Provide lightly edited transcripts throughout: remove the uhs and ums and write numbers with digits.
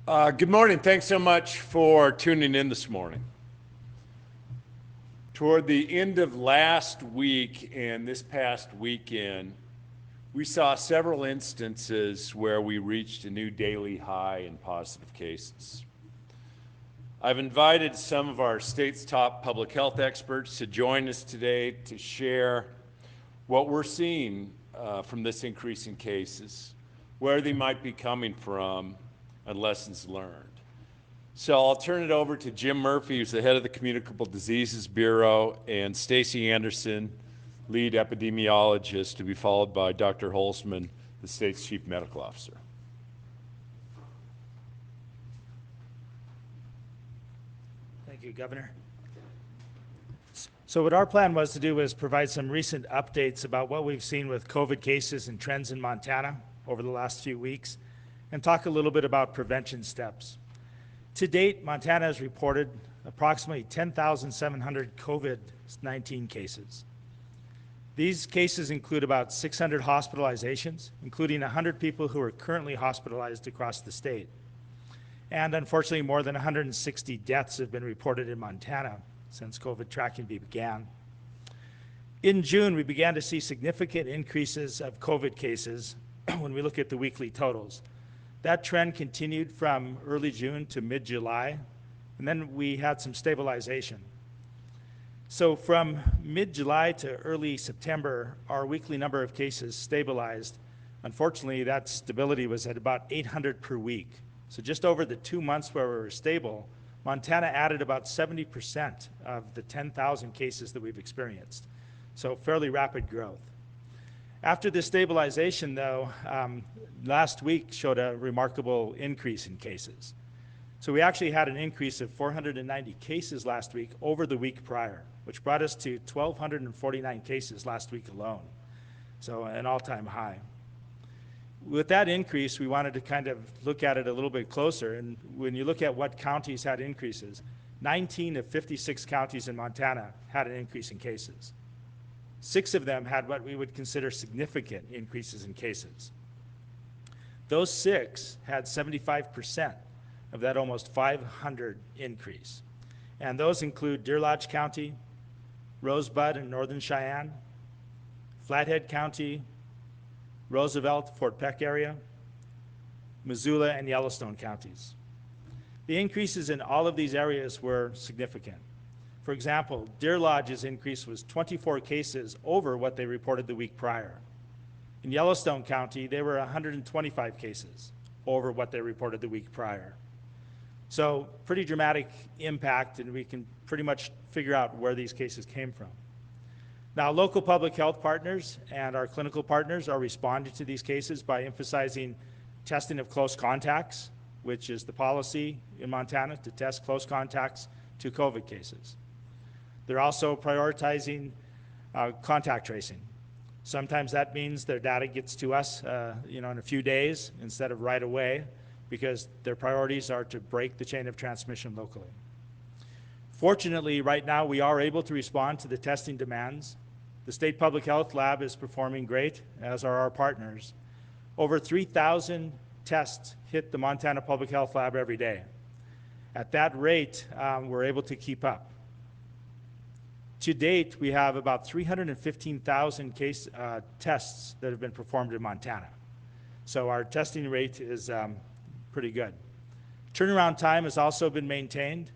Good morning. Thanks so much for tuning in this morning. Toward the end of last week and this past weekend, we saw several instances where we reached a new daily high in positive cases. I've invited some of our state's top public health experts to join us today to share what we're seeing from this increase in cases, where they might be coming from, and lessons learned. So I'll turn it over to Jim Murphy, who's the head of the Communicable Diseases Bureau, and Stacy Anderson, lead epidemiologist, to be followed by Dr. Holzman, the state's chief medical officer. Thank you, Governor. So what our plan was to do was provide some recent updates about what we've seen with COVID cases and trends in Montana over the last few weeks, and talk a little bit about prevention steps. To date, Montana has reported approximately 10,700 COVID-19 cases. These cases include about 600 hospitalizations, including 100 people who are currently hospitalized across the state. And unfortunately, more than 160 deaths have been reported in Montana since COVID tracking began. In June, we began to see significant increases of COVID cases when we look at the weekly totals. That trend continued from early June to mid-July, and then we had some stabilization. So from mid-July to early September, our weekly number of cases stabilized. Unfortunately, that stability was at about 800 per week. So just over the 2 months where we were stable, Montana added about 70% of the 10,000 cases that we've experienced. So fairly rapid growth. After this stabilization, though, last week showed a remarkable increase in cases. So we actually had an increase of 490 cases last week over the week prior, which brought us to 1,249 cases last week alone. So an all-time high. With that increase, we wanted to kind of look at it a little bit closer. And when you look at what counties had increases, 19 of 56 counties in Montana had an increase in cases. 6 of them had what we would consider significant increases in cases. Those 6 had 75% of that almost 500 increase. And those include Deer Lodge County, Rosebud and Northern Cheyenne, Flathead County, Roosevelt, Fort Peck area, Missoula, and Yellowstone counties. The increases in all of these areas were significant. For example, Deer Lodge's increase was 24 cases over what they reported the week prior. In Yellowstone County, they were 125 cases over what they reported the week prior. So pretty dramatic impact, and we can pretty much figure out where these cases came from. Now, local public health partners and our clinical partners are responding to these cases by emphasizing testing of close contacts, which is the policy in Montana to test close contacts to COVID cases. They're also prioritizing contact tracing. Sometimes that means their data gets to us in a few days instead of right away, because their priorities are to break the chain of transmission locally. Fortunately, right now we are able to respond to the testing demands. The State Public Health Lab is performing great, as are our partners. Over 3,000 tests hit the Montana Public Health Lab every day. At that rate, we're able to keep up. To date, we have about 315,000 tests that have been performed in Montana. So our testing rate is pretty good. Turnaround time has also been maintained.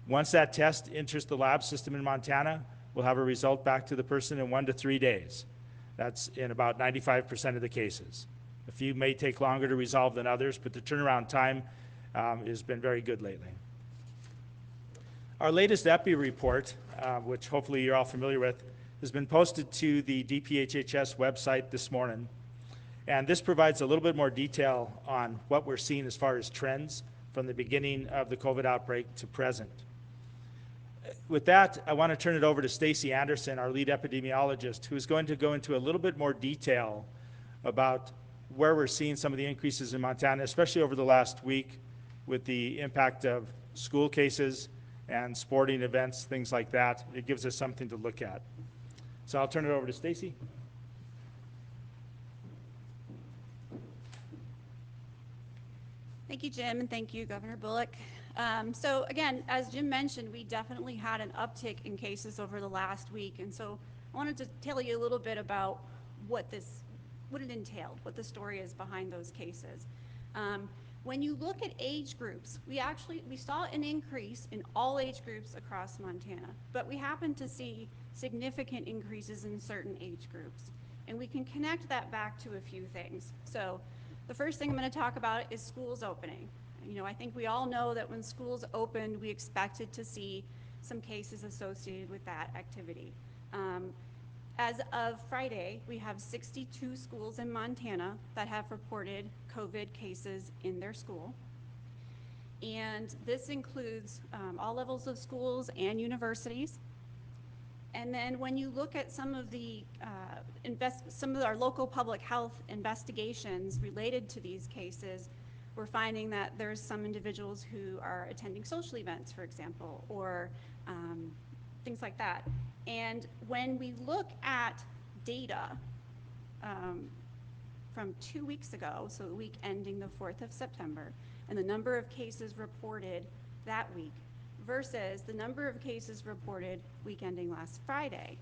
Once that test enters the lab system in Montana, we'll have a result back to the person in 1 to 3 days. That's in about 95% of the cases. A few may take longer to resolve than others, but the turnaround time has been very good lately. Our latest EPI report, which hopefully you're all familiar with, has been posted to the DPHHS website this morning. And this provides a little bit more detail on what we're seeing as far as trends from the beginning of the COVID outbreak to present. With that, I want to turn it over to Stacy Anderson, our lead epidemiologist, who is going to go into a little bit more detail about where we're seeing some of the increases in Montana, especially over the last week with the impact of school cases and sporting events, things like that. It gives us something to look at. So I'll turn it over to Stacy. Thank Thank you, Jim, and thank you, Governor Bullock. So again, as Jim mentioned, we definitely had an uptick in cases over the last week, and so I wanted to tell you a little bit about what it entailed, what the story is behind those cases. When you look at age groups, we saw an increase in all age groups across Montana, but we happen to see significant increases in certain age groups. And we can connect that back to a few things. So the first thing I'm going to talk about is schools opening. You know, I think we all know that when schools opened, we expected to see some cases associated with that activity. As of Friday, we have 62 schools in Montana that have reported COVID cases in their school. And this includes all levels of schools and universities. And then when you look at some of our local public health investigations related to these cases, we're finding that there's some individuals who are attending social events, for example, or things like that. And when we look at data from 2 weeks ago, so the week ending the 4th of September, and the number of cases reported that week versus the number of cases reported week ending last Friday,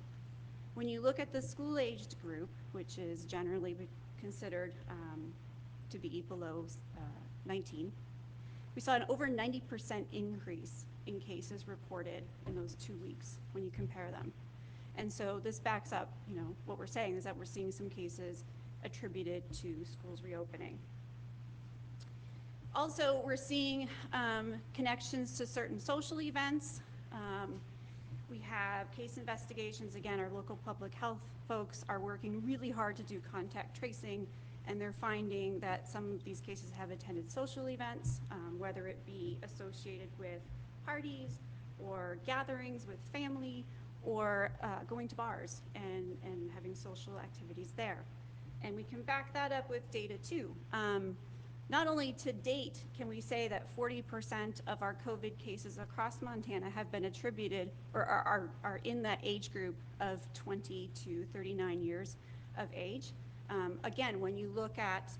when you look at the school-aged group, which is generally considered to be below 19, we saw an over 90% increase in cases reported in those 2 weeks when you compare them. And so this backs up, you know, what we're saying is that we're seeing some cases attributed to schools reopening. Also, we're seeing connections to certain social events. We have case investigations. Again, our local public health folks are working really hard to do contact tracing, and they're finding that some of these cases have attended social events, whether it be associated with parties or gatherings with family, or going to bars and having social activities there. And we can back that up with data too. Not only to date can we say that 40% of our COVID cases across Montana have been attributed or are in that age group of 20 to 39 years of age. Again, when you look at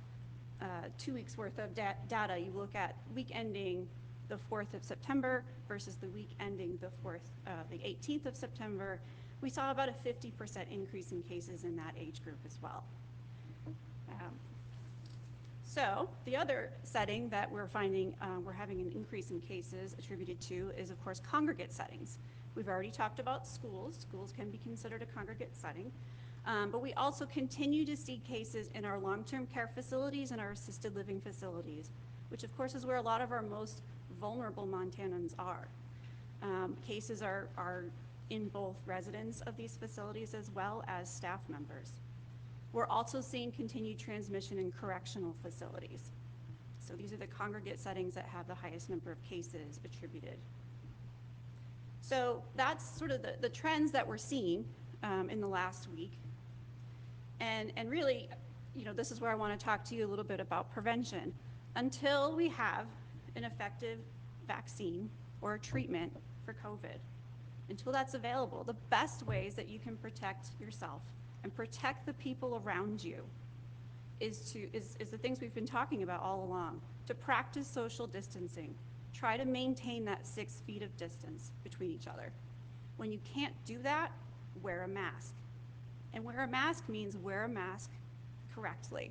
2 weeks worth of data, you look at week ending the 4th of September versus the week ending the 18th of September, we saw about a 50% increase in cases in that age group as well. So the other setting that we're finding we're having an increase in cases attributed to is, of course, congregate settings. We've already talked about schools. Schools can be considered a congregate setting. But we also continue to see cases in our long-term care facilities and our assisted living facilities, which of course is where a lot of our most vulnerable Montanans are. Cases are in both residents of these facilities as well as staff members. We're also seeing continued transmission in correctional facilities. So these are the congregate settings that have the highest number of cases attributed. So that's sort of the trends that we're seeing in the last week. And really, you know, this is where I want to talk to you a little bit about prevention. Until we have an effective vaccine or a treatment for COVID, until that's available, the best ways that you can protect yourself and protect the people around you is the things we've been talking about all along. To practice social distancing, try to maintain that 6 feet of distance between each other. When you can't do that, wear a mask. And wear a mask means wear a mask correctly.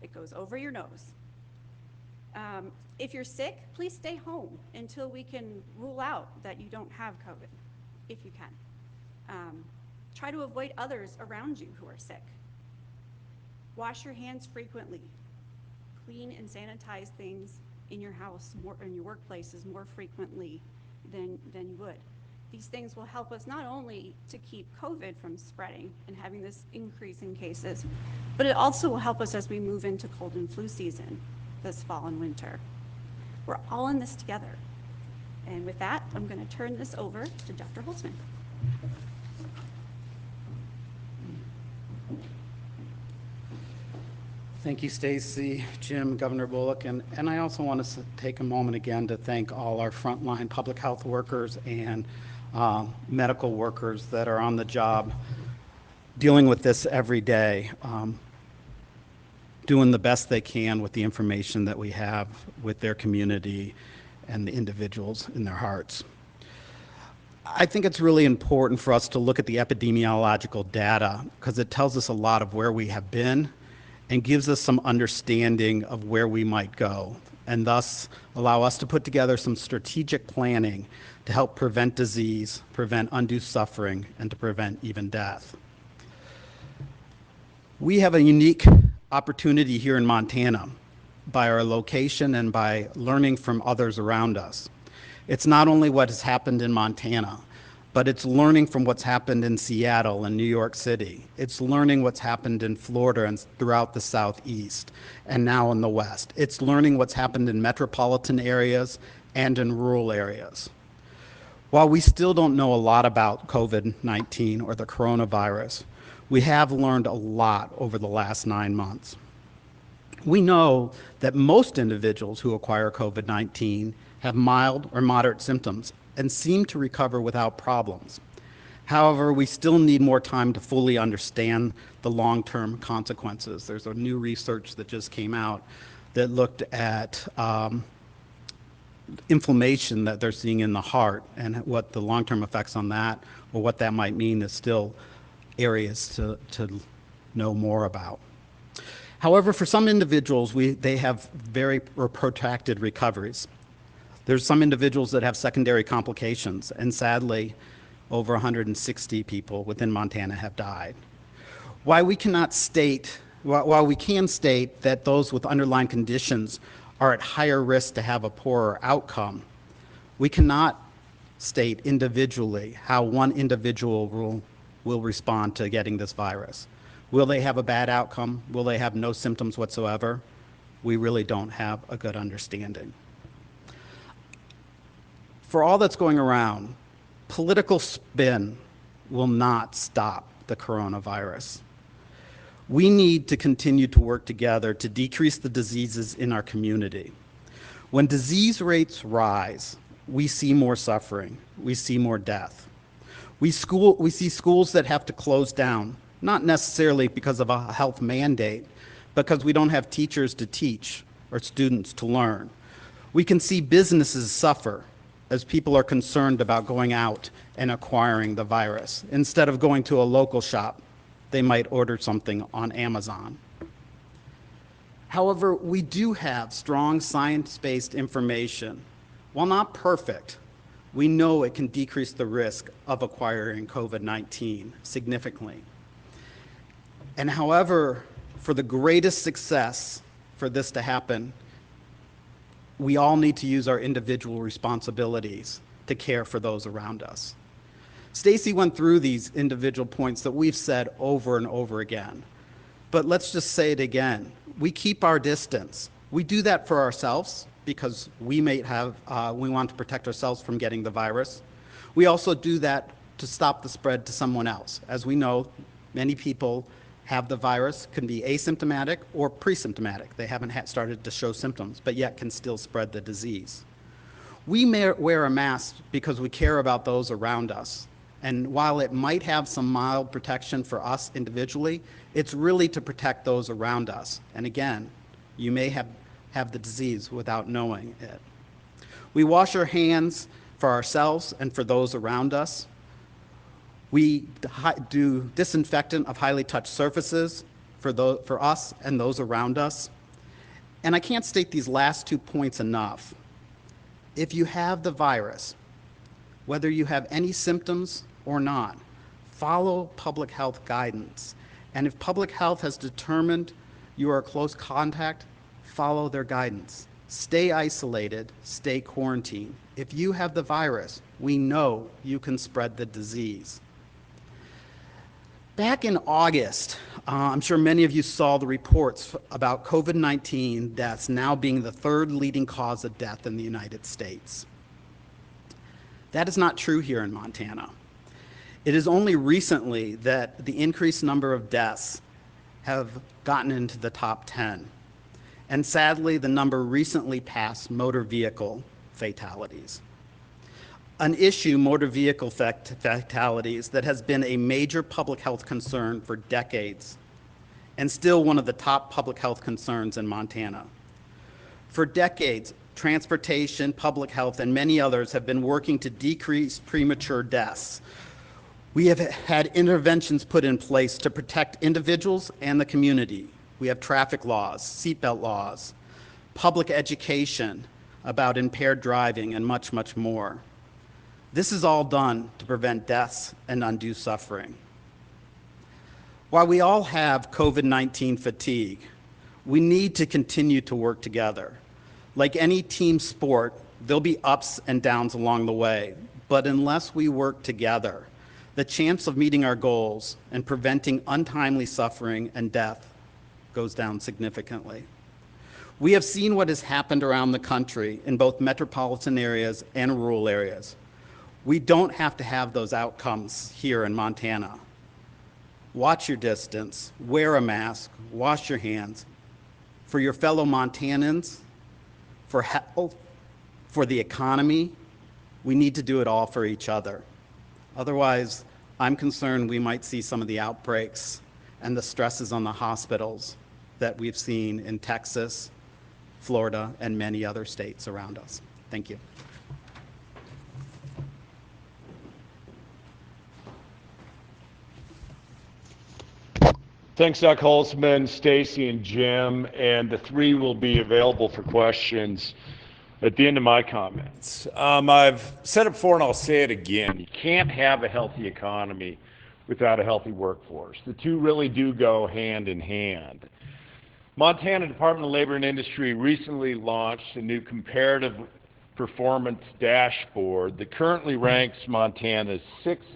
It goes over your nose. If you're sick, please stay home until we can rule out that you don't have COVID, if you can. Try to avoid others around you who are sick. Wash your hands frequently. Clean and sanitize things in your house or in your workplaces more frequently than you would. These things will help us not only to keep COVID from spreading and having this increase in cases, but it also will help us as we move into cold and flu season this fall and winter. We're all in this together. And with that, I'm going to turn this over to Dr. Holtzman. Thank you, Stacy, Jim, Governor Bullock, and I also want to take a moment again to thank all our frontline public health workers and medical workers that are on the job dealing with this every day. doing the best they can with the information that we have with their community and the individuals in their hearts. I think it's really important for us to look at the epidemiological data because it tells us a lot of where we have been and gives us some understanding of where we might go, and thus allow us to put together some strategic planning to help prevent disease, prevent undue suffering, and to prevent even death. We have a unique opportunity here in Montana by our location and by learning from others around us. It's not only what has happened in Montana, but it's learning from what's happened in Seattle and New York City. It's learning what's happened in Florida and throughout the Southeast and now in the West. It's learning what's happened in metropolitan areas and in rural areas. While we still don't know a lot about COVID-19 or the coronavirus, we have learned a lot over the last 9 months. We know that most individuals who acquire COVID-19 have mild or moderate symptoms and seem to recover without problems. However, we still need more time to fully understand the long-term consequences. There's a new research that just came out that looked at inflammation that they're seeing in the heart and what the long-term effects on that or what that might mean is still areas to know more about. However, for some individuals, they have very protracted recoveries. There's some individuals that have secondary complications, and sadly, over 160 people within Montana have died. While we can state that those with underlying conditions are at higher risk to have a poorer outcome, we cannot state individually how one individual will respond to getting this virus. Will they have a bad outcome? Will they have no symptoms whatsoever? We really don't have a good understanding. For all that's going around, political spin will not stop the coronavirus. We need to continue to work together to decrease the diseases in our community. When disease rates rise, we see more suffering, we see more death. We see schools that have to close down, not necessarily because of a health mandate, because we don't have teachers to teach or students to learn. We can see businesses suffer as people are concerned about going out and acquiring the virus. Instead of going to a local shop, they might order something on Amazon. However, we do have strong science-based information. While not perfect, we know it can decrease the risk of acquiring COVID-19 significantly. And however, for the greatest success for this to happen, we all need to use our individual responsibilities to care for those around us. Stacy went through these individual points that we've said over and over again, but let's just say it again. We keep our distance. We do that for ourselves because we want to protect ourselves from getting the virus. We also do that to stop the spread to someone else. As we know, many people have the virus, can be asymptomatic or pre-symptomatic. They haven't started to show symptoms, but yet can still spread the disease. We may wear a mask because we care about those around us. And while it might have some mild protection for us individually, it's really to protect those around us. And again, you may have the disease without knowing it. We wash our hands for ourselves and for those around us. We do disinfectant of highly touched surfaces for us and those around us. And I can't state these last 2 points enough. If you have the virus, whether you have any symptoms or not, follow public health guidance. And if public health has determined you are a close contact, follow their guidance. Stay isolated, stay quarantined. If you have the virus, we know you can spread the disease. Back in August, I'm sure many of you saw the reports about COVID-19 deaths now being the third leading cause of death in the United States. That is not true here in Montana. It is only recently that the increased number of deaths have gotten into the top 10. And sadly, the number recently passed motor vehicle fatalities. An issue, motor vehicle fatalities, that has been a major public health concern for decades and still one of the top public health concerns in Montana. For decades, transportation, public health, and many others have been working to decrease premature deaths. We have had interventions put in place to protect individuals and the community. We have traffic laws, seatbelt laws, public education about impaired driving, and much, much more. This is all done to prevent deaths and undue suffering. While we all have COVID-19 fatigue, we need to continue to work together. Like any team sport, there'll be ups and downs along the way, but unless we work together, the chance of meeting our goals and preventing untimely suffering and death goes down significantly. We have seen what has happened around the country in both metropolitan areas and rural areas. We don't have to have those outcomes here in Montana. Watch your distance, wear a mask, wash your hands. For your fellow Montanans, for health, for the economy, we need to do it all for each other. Otherwise, I'm concerned we might see some of the outbreaks and the stresses on the hospitals that we've seen in Texas, Florida, and many other states around us. Thank you. Thanks, Doc Holzman, Stacy, and Jim, and the three will be available for questions at the end of my comments. I've said it before and I'll say it again. You can't have a healthy economy without a healthy workforce. The two really do go hand in hand. Montana Department of Labor and Industry recently launched a new comparative performance dashboard that currently ranks Montana sixth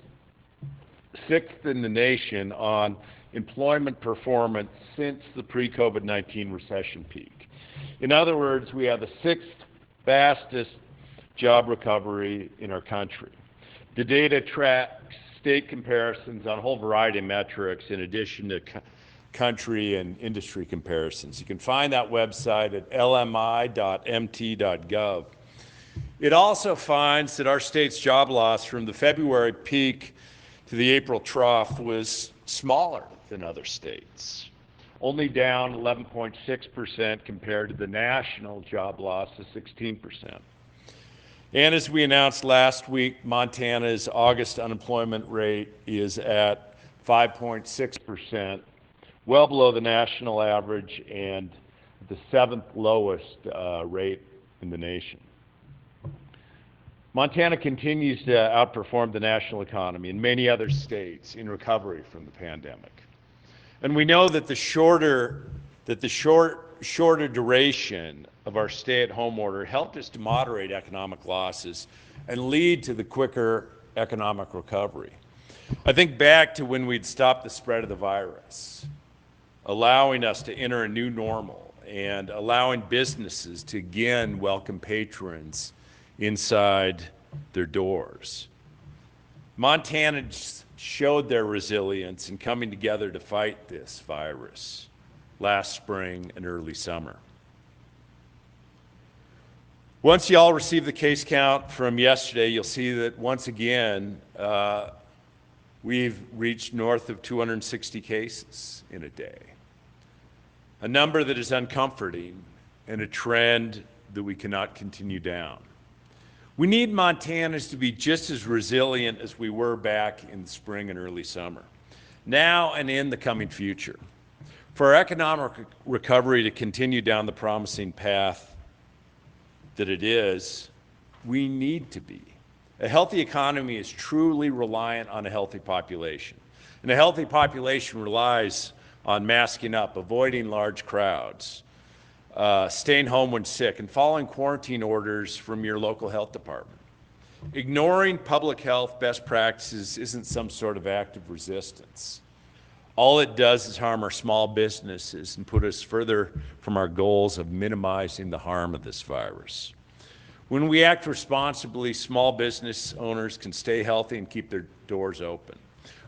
in the nation on employment performance since the pre-COVID-19 recession peak. In other words, we have the sixth fastest job recovery in our country. The data tracks state comparisons on a whole variety of metrics in addition to country and industry comparisons. You can find that website at lmi.mt.gov. It also finds that our state's job loss from the February peak to the April trough was smaller than other states, only down 11.6% compared to the national job loss of 16%. And as we announced last week, Montana's August unemployment rate is at 5.6%, well below the national average and the seventh lowest rate in the nation. Montana continues to outperform the national economy and many other states in recovery from the pandemic. And we know that the shorter duration of our stay-at-home order helped us to moderate economic losses and lead to the quicker economic recovery. I think back to when we'd stopped the spread of the virus, allowing us to enter a new normal and allowing businesses to again welcome patrons inside their doors. Montanans showed their resilience in coming together to fight this virus last spring and early summer. Once you all receive the case count from yesterday, you'll see that once again, we've reached north of 260 cases in a day. A number that is uncomforting and a trend that we cannot continue down. We need Montanans to be just as resilient as we were back in the spring and early summer, now and in the coming future. For our economic recovery to continue down the promising path that it is, we need to be. A healthy economy is truly reliant on a healthy population. And a healthy population relies on masking up, avoiding large crowds, staying home when sick, and following quarantine orders from your local health department. Ignoring public health best practices isn't some sort of act of resistance. All it does is harm our small businesses and put us further from our goals of minimizing the harm of this virus. When we act responsibly, small business owners can stay healthy and keep their doors open.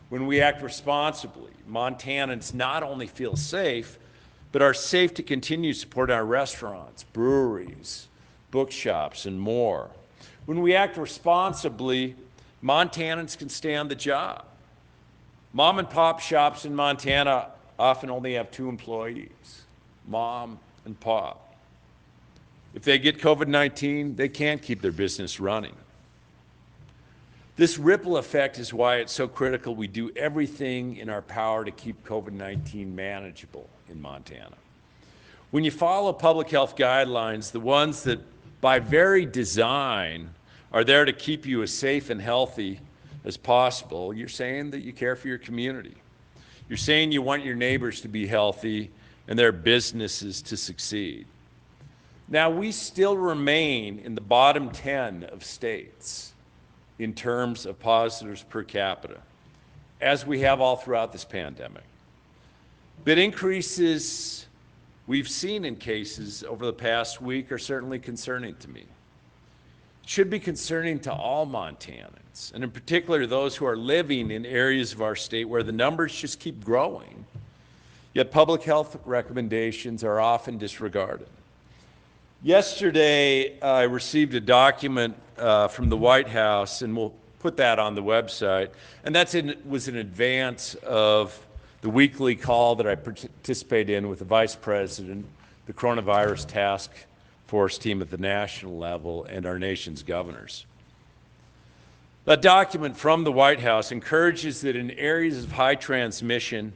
When we act responsibly, Montanans not only feel safe, but are safe to continue supporting our restaurants, breweries, bookshops, and more. When we act responsibly, Montanans can stay on the job. Mom and pop shops in Montana often only have 2 employees, mom and pop. If they get COVID-19, they can't keep their business running. This ripple effect is why it's so critical we do everything in our power to keep COVID-19 manageable in Montana. When you follow public health guidelines, the ones that by very design are there to keep you as safe and healthy as possible, you're saying that you care for your community. You're saying you want your neighbors to be healthy and their businesses to succeed. Now, we still remain in the bottom 10 of states in terms of positives per capita, as we have all throughout this pandemic. But increases we've seen in cases over the past week are certainly concerning to me. It should be concerning to all Montanans, and in particular those who are living in areas of our state where the numbers just keep growing, yet public health recommendations are often disregarded. Yesterday, I received a document from the White House, and we'll put that on the website, and was in advance of the weekly call that I participate in with the Vice President, the Coronavirus Task Force team at the national level, and our nation's governors. That document from the White House encourages that in areas of high transmission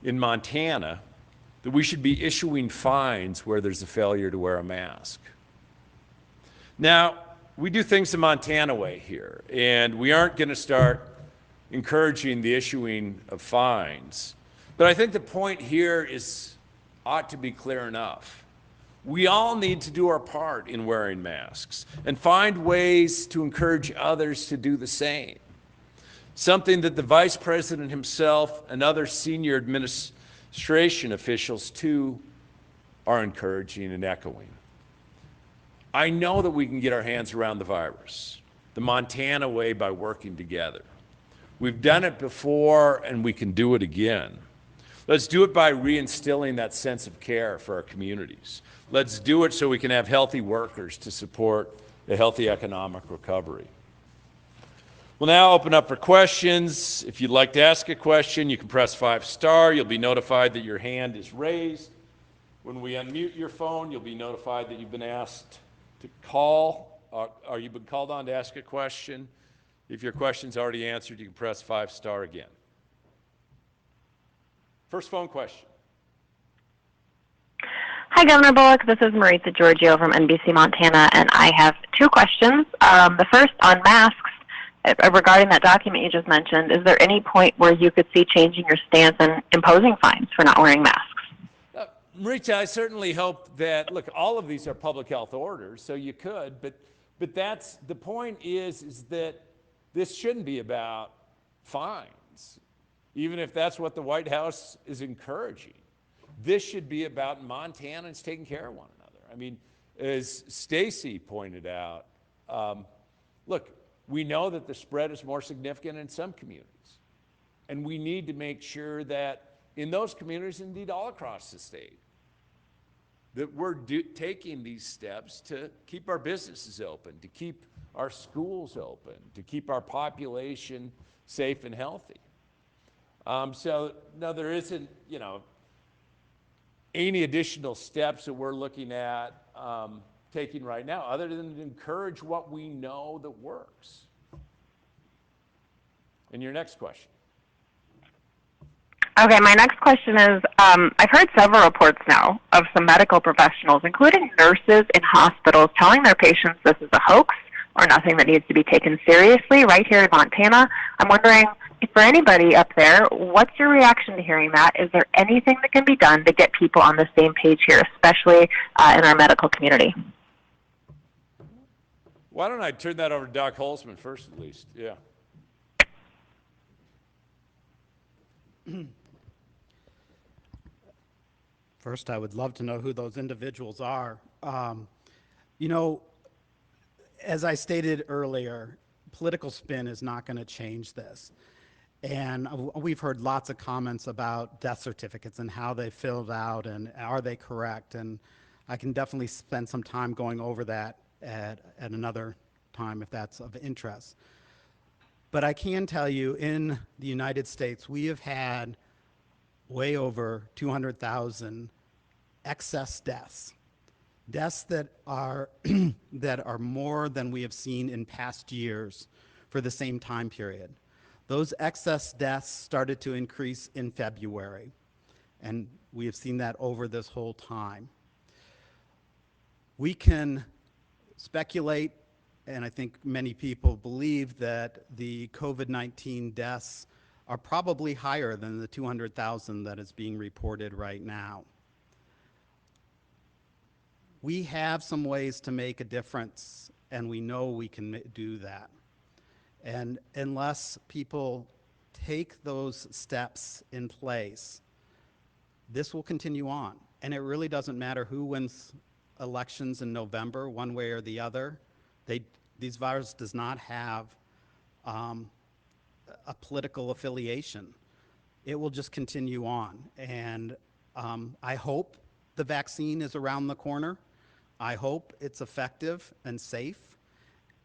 in Montana, that we should be issuing fines where there's a failure to wear a mask. Now, we do things the Montana way here, and we aren't going to start encouraging the issuing of fines. But I think the point here ought to be clear enough. We all need to do our part in wearing masks and find ways to encourage others to do the same. Something that the Vice President himself and other senior administration officials too are encouraging and echoing. I know that we can get our hands around the virus, the Montana way, by working together. We've done it before and we can do it again. Let's do it by reinstilling that sense of care for our communities. Let's do it so we can have healthy workers to support a healthy economic recovery. We'll now open up for questions. If you'd like to ask a question, you can press 5*. You'll be notified that your hand is raised. When we unmute your phone, you'll be notified that you've been asked to call, or you've been called on to ask a question. If your question's already answered, you can press 5* again. First phone question. Hi, Governor Bullock. This is Maritza Giorgio from NBC Montana, and I have 2 questions. The first on masks. Regarding that document you just mentioned, is there any point where you could see changing your stance and imposing fines for not wearing masks? Maritza, I certainly hope that, look, all of these are public health orders, so you could, but that's, the point is that this shouldn't be about fines, even if that's what the White House is encouraging. This should be about Montanans taking care of one another. I mean, as Stacy pointed out, look, we know that the spread is more significant in some communities, and we need to make sure that in those communities, indeed all across the state, that we're taking these steps to keep our businesses open, to keep our schools open, to keep our population safe and healthy. So no, there isn't, any additional steps that we're looking at taking right now, other than to encourage what we know that works. And your next question. Okay, my next question is, I've heard several reports now of some medical professionals, including nurses in hospitals, telling their patients this is a hoax or nothing that needs to be taken seriously right here in Montana. I'm wondering, for anybody up there, what's your reaction to hearing that? Is there anything that can be done to get people on the same page here, especially in our medical community? Why don't I turn that over to Doc Holzman first, at least? Yeah. First, I would love to know who those individuals are. As I stated earlier, political spin is not going to change this. And we've heard lots of comments about death certificates and how they filled out and are they correct. And I can definitely spend some time going over that at another time if that's of interest. But I can tell you, in the United States, we have had way over 200,000 excess deaths. Deaths that are that are more than we have seen in past years for the same time period. Those excess deaths started to increase in February, and we have seen that over this whole time. We can speculate, and I think many people believe that the COVID-19 deaths are probably higher than the 200,000 that is being reported right now. We have some ways to make a difference, and we know we can do that. And unless people take those steps in place, this will continue on. And it really doesn't matter who wins elections in November, one way or the other. These virus does not have a political affiliation. It will just continue on. And I hope the vaccine is around the corner. I hope it's effective and safe.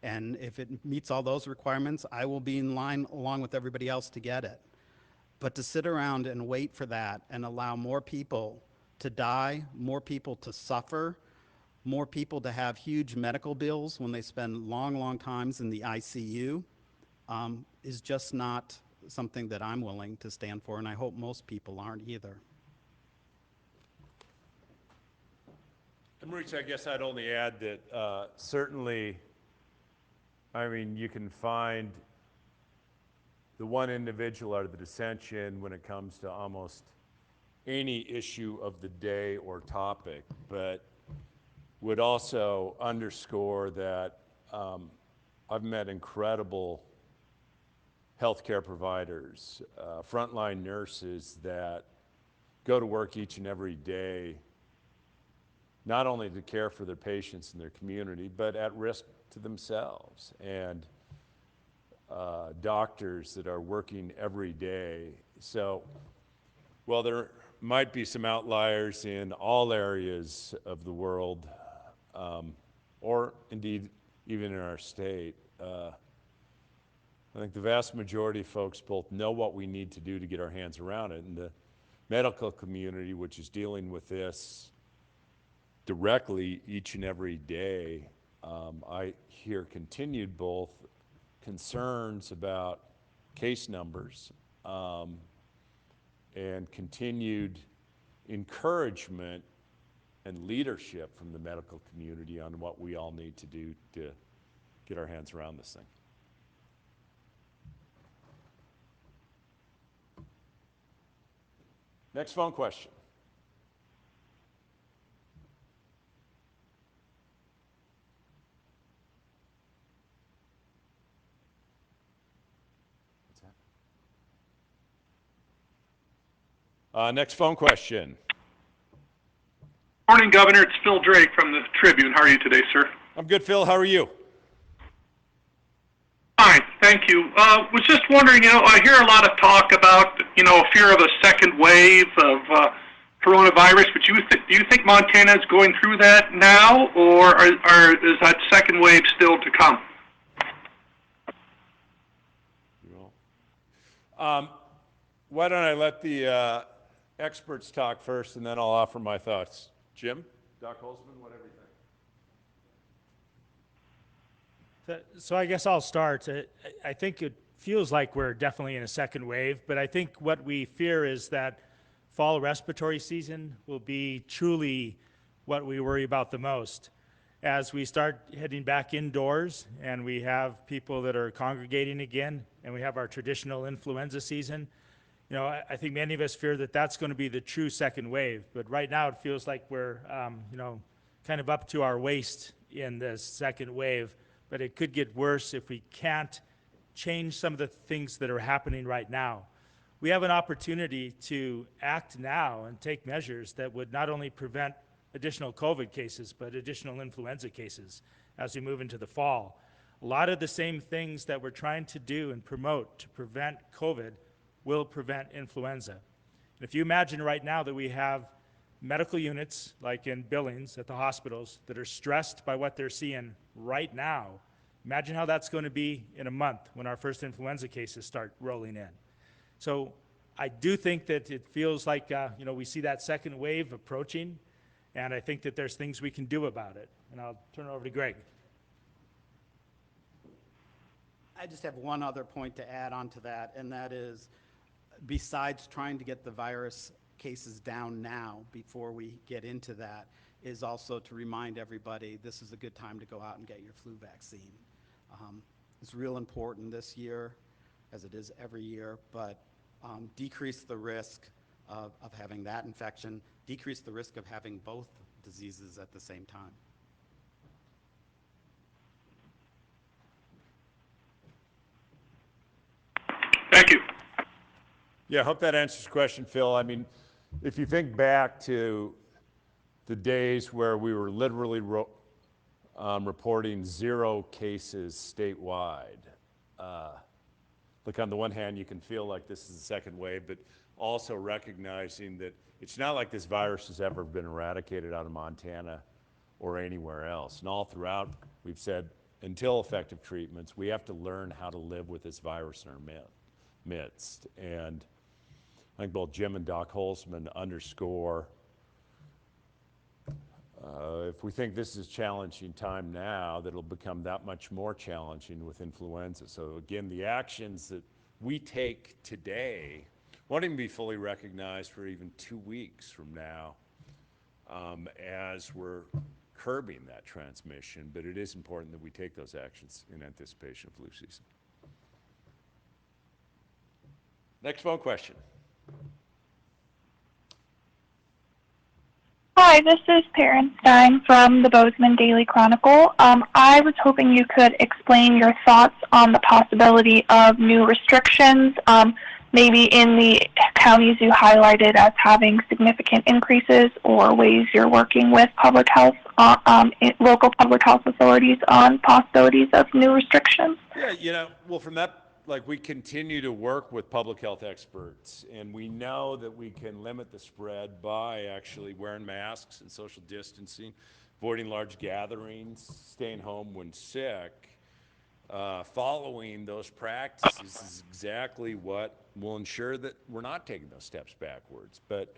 And if it meets all those requirements, I will be in line along with everybody else to get it. But to sit around and wait for that and allow more people to die, more people to suffer, more people to have huge medical bills when they spend long, long times in the ICU, is just not something that I'm willing to stand for, and I hope most people aren't either. And Maurice, I guess I'd only add that certainly, I mean, you can find the one individual out of the dissension when it comes to almost any issue of the day or topic, but would also underscore that I've met incredible healthcare providers, frontline nurses that go to work each and every day, not only to care for their patients and their community, but at risk to themselves. And doctors that are working every day. So, while there might be some outliers in all areas of the world, or indeed even in our state, I think the vast majority of folks both know what we need to do to get our hands around it. And the medical community, which is dealing with this directly each and every day, I hear continued both concerns about case numbers and continued encouragement and leadership from the medical community on what we all need to do to get our hands around this thing. Next phone question. Next phone question. Morning, Governor. It's Phil Drake from the Tribune. How are you today, sir? I'm good, Phil. How are you? Fine, thank you. Was just wondering, I hear a lot of talk about, fear of a second wave of coronavirus, but do you think Montana is going through that now, or is that second wave still to come? Why don't I let the experts talk first, and then I'll offer my thoughts. Jim, Doc Holzman, whatever you think. So I guess I'll start. I think it feels like we're definitely in a second wave, but I think what we fear is that fall respiratory season will be truly what we worry about the most. As we start heading back indoors and we have people that are congregating again and we have our traditional influenza season, I think many of us fear that that's going to be the true second wave. But right now it feels like we're, kind of up to our waist in this second wave. But it could get worse if we can't change some of the things that are happening right now. We have an opportunity to act now and take measures that would not only prevent additional COVID cases, but additional influenza cases as we move into the fall. A lot of the same things that we're trying to do and promote to prevent COVID will prevent influenza. And if you imagine right now that we have medical units, like in Billings at the hospitals, that are stressed by what they're seeing right now, imagine how that's going to be in a month when our first influenza cases start rolling in. So I do think that it feels like, we see that second wave approaching, and I think that there's things we can do about it. And I'll turn it over to Greg. I just have one other point to add on to that, and that is, besides trying to get the virus cases down now before we get into that, is also to remind everybody this is a good time to go out and get your flu vaccine. It's real important this year, as it is every year, but decrease the risk of having that infection, decrease the risk of having both diseases at the same time. Thank you. Yeah, I hope that answers your question, Phil. I mean, if you think back to the days where we were literally reporting 0 cases statewide, look, on the one hand, you can feel like this is the second wave, but also recognizing that it's not like this virus has ever been eradicated out of Montana or anywhere else. And all throughout, we've said, until effective treatments, we have to learn how to live with this virus in our midst. And I think both Jim and Doc Holzman underscore, if we think this is a challenging time now, that it'll become that much more challenging with influenza. So again, the actions that we take today won't even be fully recognized for even 2 weeks from now, as we're curbing that transmission. But it is important that we take those actions in anticipation of flu season. Next phone question. Hi, this is Perrin Stein from the Bozeman Daily Chronicle. I was hoping you could explain your thoughts on the possibility of new restrictions, maybe in the counties you highlighted as having significant increases, or ways you're working with public health, local public health authorities on possibilities of new restrictions. Yeah, well, from that, we continue to work with public health experts, and we know that we can limit the spread by actually wearing masks and social distancing, avoiding large gatherings, staying home when sick. Following those practices is exactly what will ensure that we're not taking those steps backwards. But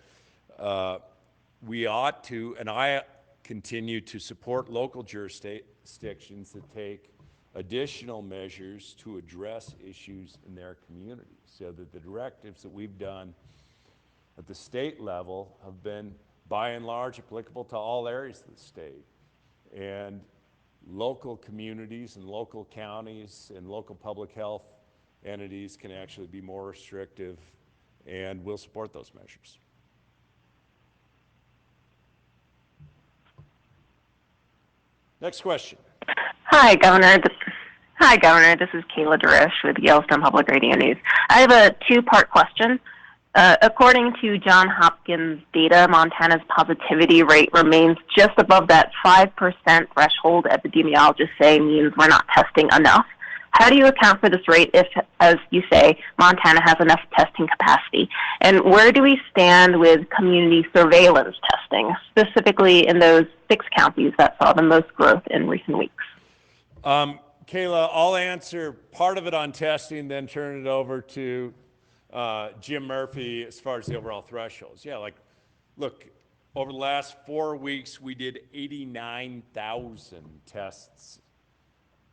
we ought to, and I continue to support local jurisdictions that take additional measures to address issues in their communities, so that the directives that we've done at the state level have been, by and large, applicable to all areas of the state. And local communities and local counties and local public health entities can actually be more restrictive, and we'll support those measures. Next question. Hi, Governor. This is Kayla Darish with Yellowstone Public Radio News. I have a 2-part question. According to Johns Hopkins data, Montana's positivity rate remains just above that 5% threshold epidemiologists say means we're not testing enough. How do you account for this rate if, as you say, Montana has enough testing capacity? And where do we stand with community surveillance testing, specifically in those 6 counties that saw the most growth in recent weeks? Kayla, I'll answer part of it on testing, then turn it over to Jim Murphy as far as the overall thresholds. Yeah, look, over the last 4 weeks, we did 89,000 tests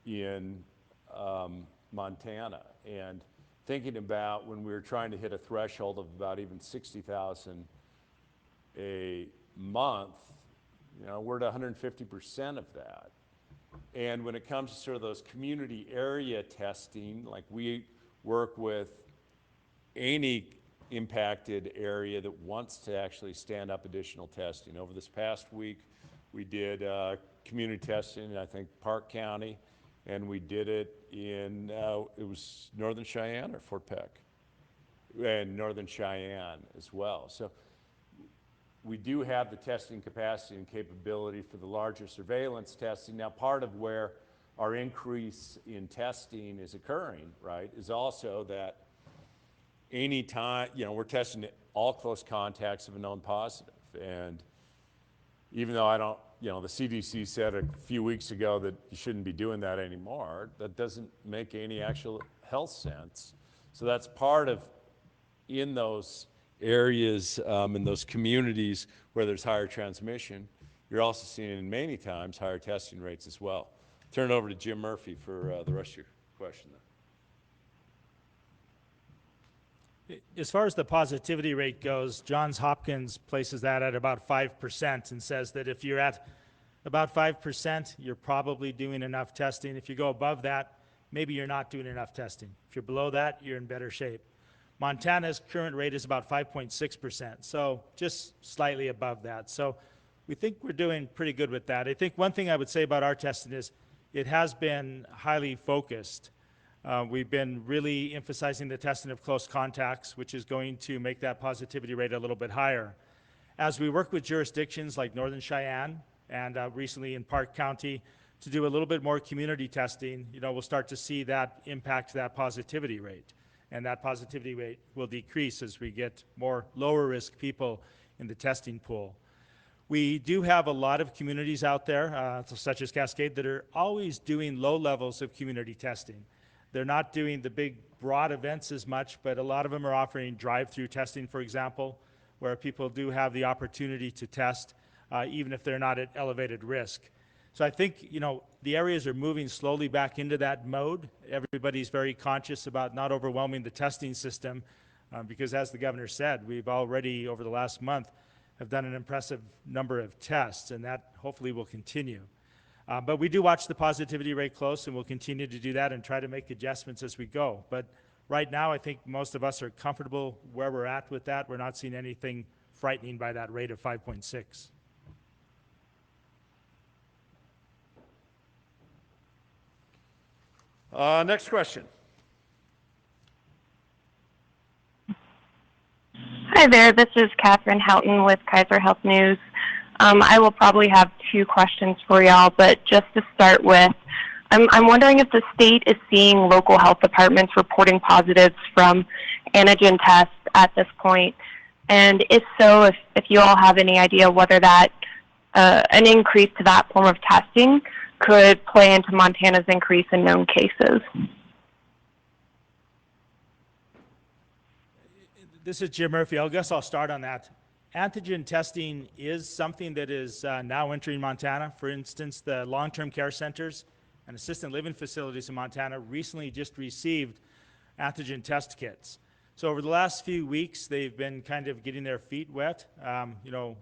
in Montana. And thinking about when we were trying to hit a threshold of about even 60,000 a month, we're at 150% of that. And when it comes to sort of those community area testing, we work with any impacted area that wants to actually stand up additional testing. Over this past week, we did community testing in, I think, Park County, and we did it in, it was Northern Cheyenne or Fort Peck? And Northern Cheyenne as well. So we do have the testing capacity and capability for the larger surveillance testing. Now, part of where our increase in testing is occurring, right, is also that anytime, we're testing all close contacts of a known positive. And even though I don't, the CDC said a few weeks ago that you shouldn't be doing that anymore, that doesn't make any actual health sense. So that's part of in those areas, in those communities where there's higher transmission, you're also seeing many times higher testing rates as well. Turn it over to Jim Murphy for the rest of your question. As far as the positivity rate goes, Johns Hopkins places that at about 5% and says that if you're at about 5%, you're probably doing enough testing. If you go above that, maybe you're not doing enough testing. If you're below that, you're in better shape. Montana's current rate is about 5.6%, so just slightly above that. So we think we're doing pretty good with that. I think one thing I would say about our testing is it has been highly focused. We've been really emphasizing the testing of close contacts, which is going to make that positivity rate a little bit higher. As we work with jurisdictions like Northern Cheyenne and recently in Park County to do a little bit more community testing, we'll start to see that impact that positivity rate. And that positivity rate will decrease as we get more lower risk people in the testing pool. We do have a lot of communities out there, such as Cascade, that are always doing low levels of community testing. They're not doing the big broad events as much, but a lot of them are offering drive-through testing, for example, where people do have the opportunity to test, even if they're not at elevated risk. So I think, the areas are moving slowly back into that mode. Everybody's very conscious about not overwhelming the testing system, because as the governor said, we've already, over the last month, have done an impressive number of tests, and that hopefully will continue. But we do watch the positivity rate close, and we'll continue to do that and try to make adjustments as we go. But right now, I think most of us are comfortable where we're at with that. We're not seeing anything frightening by that rate of 5.6. Next question. Hi there, this is Catherine Houghton with Kaiser Health News. I will probably have two questions for y'all, but just to start with, I'm wondering if the state is seeing local health departments reporting positives from antigen tests at this point, and if so, if you all have any idea whether that an increase to that form of testing could play into Montana's increase in known cases. This is Jim Murphy. I guess I'll start on that. Antigen testing is something that is now entering Montana. For instance, the long-term care centers and assisted living facilities in Montana recently just received antigen test kits. So over the last few weeks, they've been kind of getting their feet wet,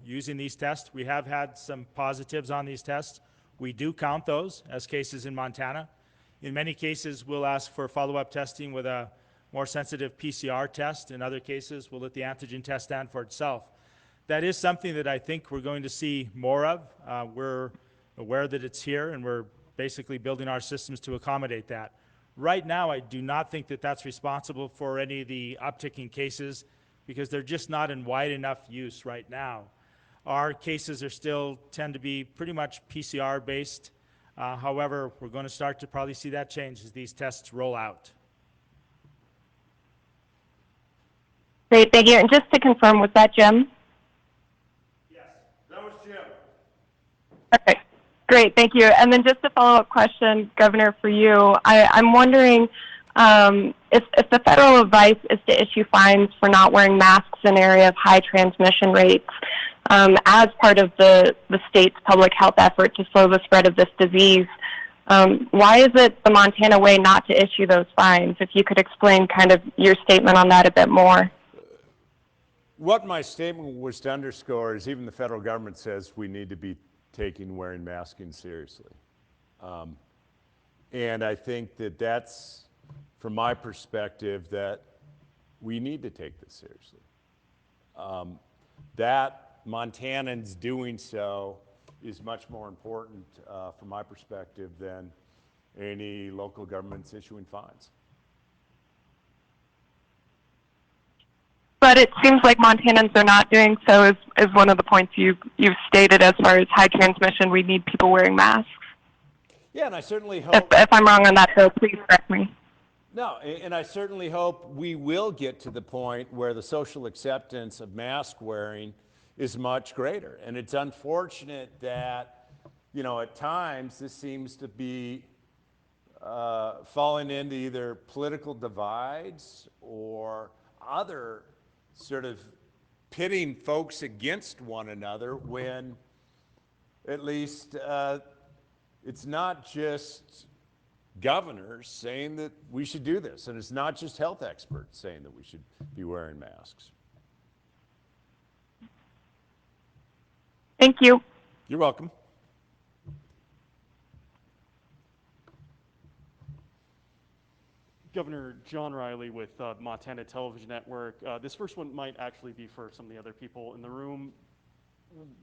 using these tests. We have had some positives on these tests. We do count those as cases in Montana. In many cases, we'll ask for follow-up testing with a more sensitive PCR test. In other cases, we'll let the antigen test stand for itself. That is something that I think we're going to see more of. We're aware that it's here, and we're basically building our systems to accommodate that. Right now, I do not think that that's responsible for any of the uptick in cases because they're just not in wide enough use right now. Our cases are still tend to be pretty much PCR based. However, we're going to start to probably see that change as these tests roll out. Great, thank you. And just to confirm, was that Jim? Yes, that was Jim. Okay, great, thank you. And then just a follow-up question, Governor, for you. I'm wondering if the federal advice is to issue fines for not wearing masks in an area of high transmission rates as part of the state's public health effort to slow the spread of this disease. Why is it the Montana way not to issue those fines? If you could explain kind of your statement on that a bit more. What my statement was to underscore is even the federal government says we need to be taking wearing masking seriously. And I think that that's, from my perspective, that we need to take this seriously. That Montanans doing so is much more important from my perspective than any local governments issuing fines. But it seems like Montanans are not doing so is one of the points you've stated as far as high transmission, we need people wearing masks. Yeah, and I certainly hope... If I'm wrong on that, though, please correct me. No, and I certainly hope we will get to the point where the social acceptance of mask wearing is much greater. And it's unfortunate that, at times this seems to be falling into either political divides or other sort of pitting folks against one another when at least it's not just governors saying that we should do this, and it's not just health experts saying that we should be wearing masks. Thank you. You're welcome. Governor John Riley with Montana Television Network. This first one might actually be for some of the other people in the room.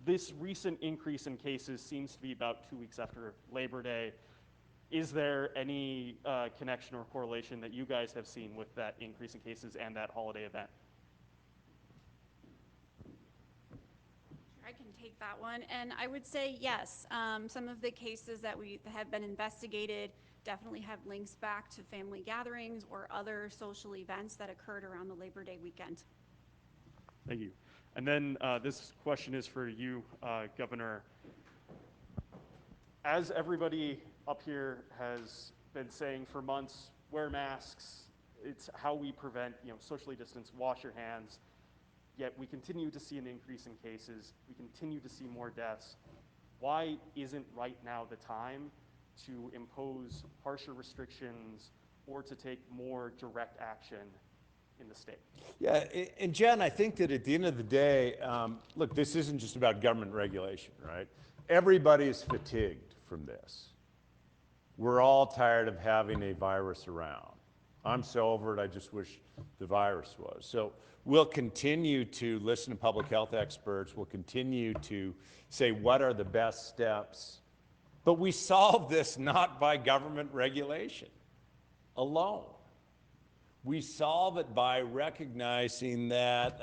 This recent increase in cases seems to be about 2 weeks after Labor Day. Is there any connection or correlation that you guys have seen with that increase in cases and that holiday event? I can take that one, and I would say yes. Some of the cases that have been investigated definitely have links back to family gatherings or other social events that occurred around the Labor Day weekend. Thank you. And then this question is for you, Governor. As everybody up here has been saying for months, wear masks. It's how we prevent, socially distance, wash your hands. Yet we continue to see an increase in cases. We continue to see more deaths. Why isn't right now the time to impose harsher restrictions or to take more direct action in the state? Yeah, and Jen, I think that at the end of the day, look, this isn't just about government regulation, right? Everybody is fatigued from this. We're all tired of having a virus around. I'm so over it, I just wish the virus was. So we'll continue to listen to public health experts. We'll continue to say what are the best steps. But we solve this not by government regulation alone. We solve it by recognizing that,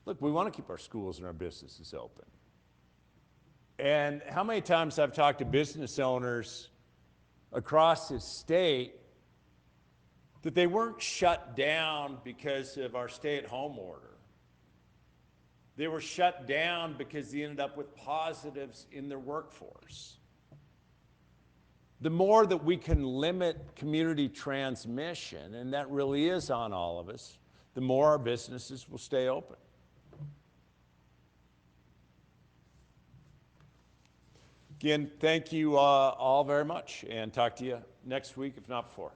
look, we want to keep our schools and our businesses open. And how many times I've talked to business owners across this state that they weren't shut down because of our stay-at-home order. They were shut down because they ended up with positives in their workforce. The more that we can limit community transmission, and that really is on all of us, the more our businesses will stay open. Again, thank you all very much, and talk to you next week, if not before.